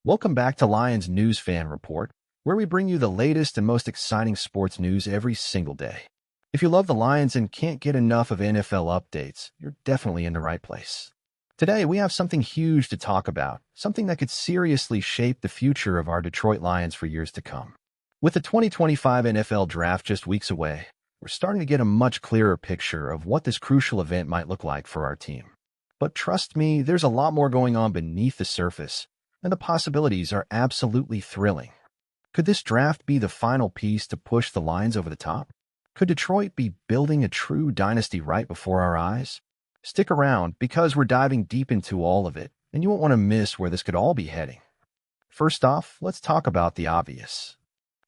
Welcome back to Lions News Fan Report, where we bring you the latest and most exciting sports news every single day. If you love the Lions and can't get enough of NFL updates, you're definitely in the right place. Today, we have something huge to talk about, something that could seriously shape the future of our Detroit Lions for years to come. With the 2025 NFL Draft just weeks away, we're starting to get a much clearer picture of what this crucial event might look like for our team. But trust me, there's a lot more going on beneath the surface, and the possibilities are absolutely thrilling. Could this draft be the final piece to push the Lions over the top? Could Detroit be building a true dynasty right before our eyes? Stick around, because we're diving deep into all of it, and you won't want to miss where this could all be heading. First off, let's talk about the obvious.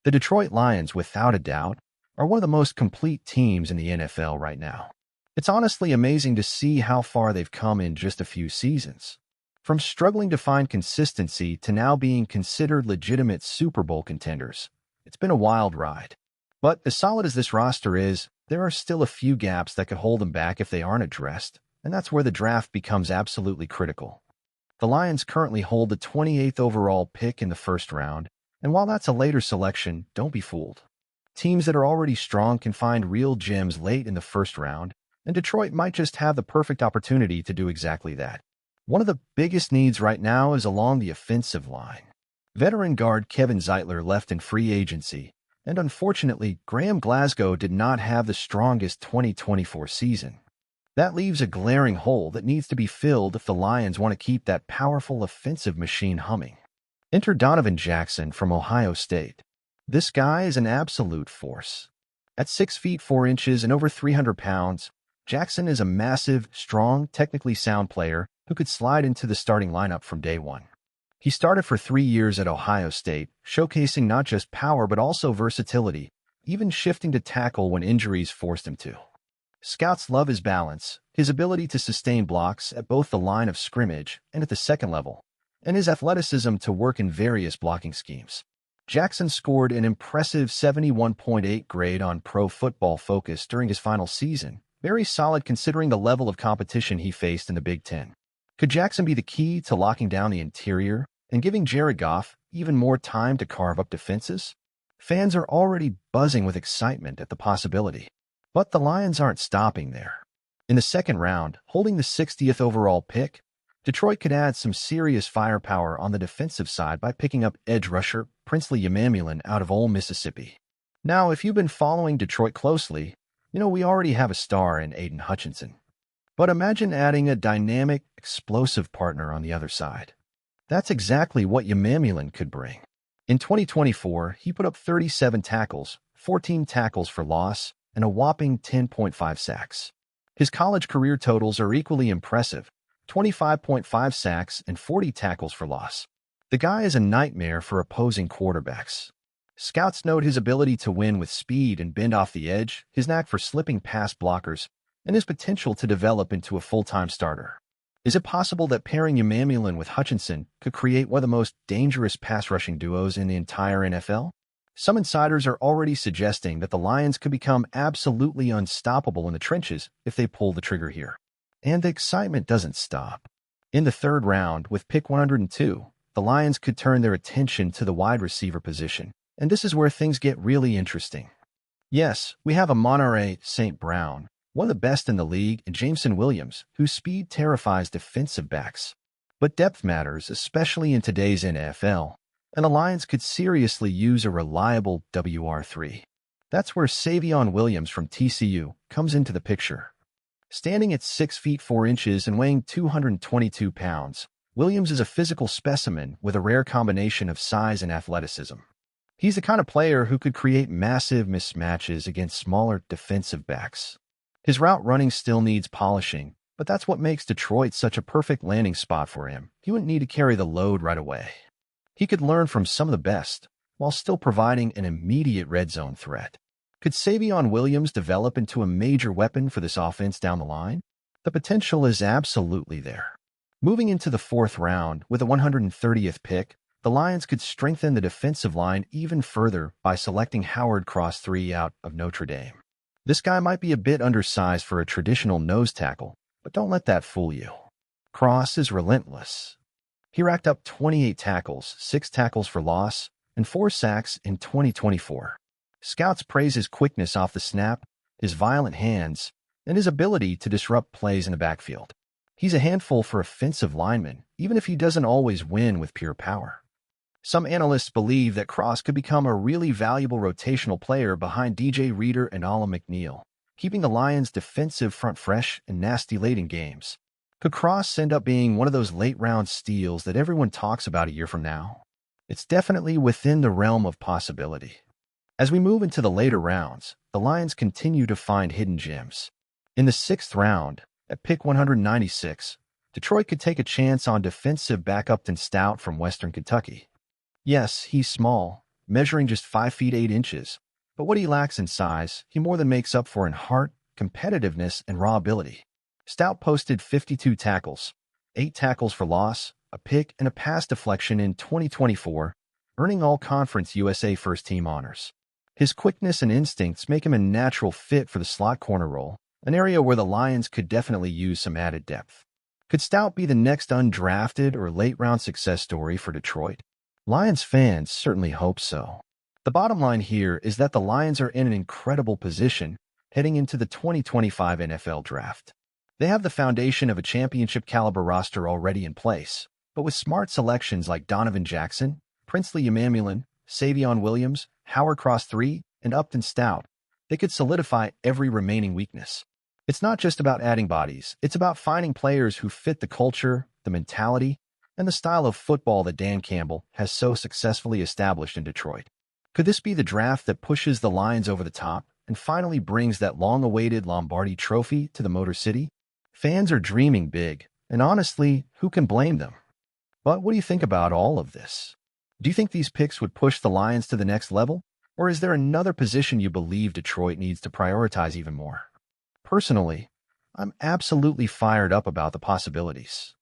The Detroit Lions, without a doubt, are one of the most complete teams in the NFL right now. It's honestly amazing to see how far they've come in just a few seasons. From struggling to find consistency to now being considered legitimate Super Bowl contenders, it's been a wild ride. But as solid as this roster is, there are still a few gaps that could hold them back if they aren't addressed, and that's where the draft becomes absolutely critical. The Lions currently hold the 28th overall pick in the first round, and while that's a later selection, don't be fooled. Teams that are already strong can find real gems late in the first round, and Detroit might just have the perfect opportunity to do exactly that. One of the biggest needs right now is along the offensive line. Veteran guard Kevin Zeitler left in free agency, and unfortunately, Graham Glasgow did not have the strongest 2024 season. That leaves a glaring hole that needs to be filled if the Lions want to keep that powerful offensive machine humming. Enter Donovan Jackson from Ohio State. This guy is an absolute force. At 6 feet 4 inches and over 300 pounds, Jackson is a massive, strong, technically sound player who could slide into the starting lineup from day one. He started for 3 years at Ohio State, showcasing not just power but also versatility, even shifting to tackle when injuries forced him to. Scouts love his balance, his ability to sustain blocks at both the line of scrimmage and at the second level, and his athleticism to work in various blocking schemes. Jackson scored an impressive 71.8 grade on Pro Football Focus during his final season, very solid considering the level of competition he faced in the Big Ten. Could Jackson be the key to locking down the interior and giving Jared Goff even more time to carve up defenses? Fans are already buzzing with excitement at the possibility. But the Lions aren't stopping there. In the second round, holding the 60th overall pick, Detroit could add some serious firepower on the defensive side by picking up edge rusher Princely Yamamulin out of Ole Mississippi. Now, if you've been following Detroit closely, we already have a star in Aiden Hutchinson. But imagine adding a dynamic, explosive partner on the other side. That's exactly what Yamamulin could bring. In 2024, he put up 37 tackles, 14 tackles for loss, and a whopping 10.5 sacks. His college career totals are equally impressive, 25.5 sacks and 40 tackles for loss. The guy is a nightmare for opposing quarterbacks. Scouts note his ability to win with speed and bend off the edge, his knack for slipping past blockers, and his potential to develop into a full-time starter. Is it possible that pairing Yamamulin with Hutchinson could create one of the most dangerous pass-rushing duos in the entire NFL? Some insiders are already suggesting that the Lions could become absolutely unstoppable in the trenches if they pull the trigger here. And the excitement doesn't stop. In the third round, with pick 102, the Lions could turn their attention to the wide receiver position. And this is where things get really interesting. Yes, we have a Monterey St. Brown, one of the best in the league, and Jameson Williams, whose speed terrifies defensive backs. But depth matters, especially in today's NFL, and the Lions could seriously use a reliable WR3. That's where Savion Williams from TCU comes into the picture. Standing at 6 feet 4 inches and weighing 222 pounds, Williams is a physical specimen with a rare combination of size and athleticism. He's the kind of player who could create massive mismatches against smaller defensive backs. His route running still needs polishing, but that's what makes Detroit such a perfect landing spot for him. He wouldn't need to carry the load right away. He could learn from some of the best, while still providing an immediate red zone threat. Could Savion Williams develop into a major weapon for this offense down the line? The potential is absolutely there. Moving into the fourth round with a 130th pick, the Lions could strengthen the defensive line even further by selecting Howard Cross III out of Notre Dame. This guy might be a bit undersized for a traditional nose tackle, but don't let that fool you. Cross is relentless. He racked up 28 tackles, 6 tackles for loss, and 4 sacks in 2024. Scouts praise his quickness off the snap, his violent hands, and his ability to disrupt plays in the backfield. He's a handful for offensive linemen, even if he doesn't always win with pure power. Some analysts believe that Cross could become a really valuable rotational player behind DJ Reader and Alan McNeil, keeping the Lions' defensive front fresh and nasty late in games. Could Cross end up being one of those late-round steals that everyone talks about a year from now? It's definitely within the realm of possibility. As we move into the later rounds, the Lions continue to find hidden gems. In the 6th round, at pick 196, Detroit could take a chance on defensive back Upton Stout from Western Kentucky. Yes, he's small, measuring just 5 feet 8 inches, but what he lacks in size, he more than makes up for in heart, competitiveness, and raw ability. Stout posted 52 tackles, 8 tackles for loss, a pick, and a pass deflection in 2024, earning All-Conference USA first-team honors. His quickness and instincts make him a natural fit for the slot corner role, an area where the Lions could definitely use some added depth. Could Stout be the next undrafted or late-round success story for Detroit? Lions fans certainly hope so. The bottom line here is that the Lions are in an incredible position heading into the 2025 NFL Draft. They have the foundation of a championship-caliber roster already in place, but with smart selections like Donovan Jackson, Princely Emmanuelin, Savion Williams, Howard Cross III, and Upton Stout, they could solidify every remaining weakness. It's not just about adding bodies, it's about finding players who fit the culture, the mentality, and the style of football that Dan Campbell has so successfully established in Detroit. Could this be the draft that pushes the Lions over the top and finally brings that long-awaited Lombardi Trophy to the Motor City? Fans are dreaming big, and honestly, who can blame them? But what do you think about all of this? Do you think these picks would push the Lions to the next level? Or is there another position you believe Detroit needs to prioritize even more? Personally, I'm absolutely fired up about the possibilities.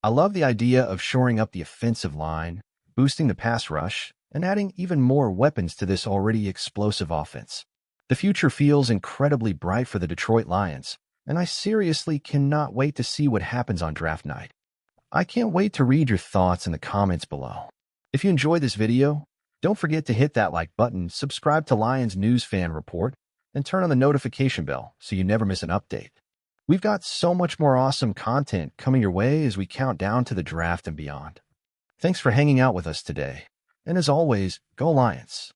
I love the idea of shoring up the offensive line, boosting the pass rush, and adding even more weapons to this already explosive offense. The future feels incredibly bright for the Detroit Lions, and I seriously cannot wait to see what happens on draft night. I can't wait to read your thoughts in the comments below. If you enjoyed this video, don't forget to hit that like button, subscribe to Lions News Fan Report, and turn on the notification bell so you never miss an update. We've got so much more awesome content coming your way as we count down to the draft and beyond. Thanks for hanging out with us today. And as always, go Lions!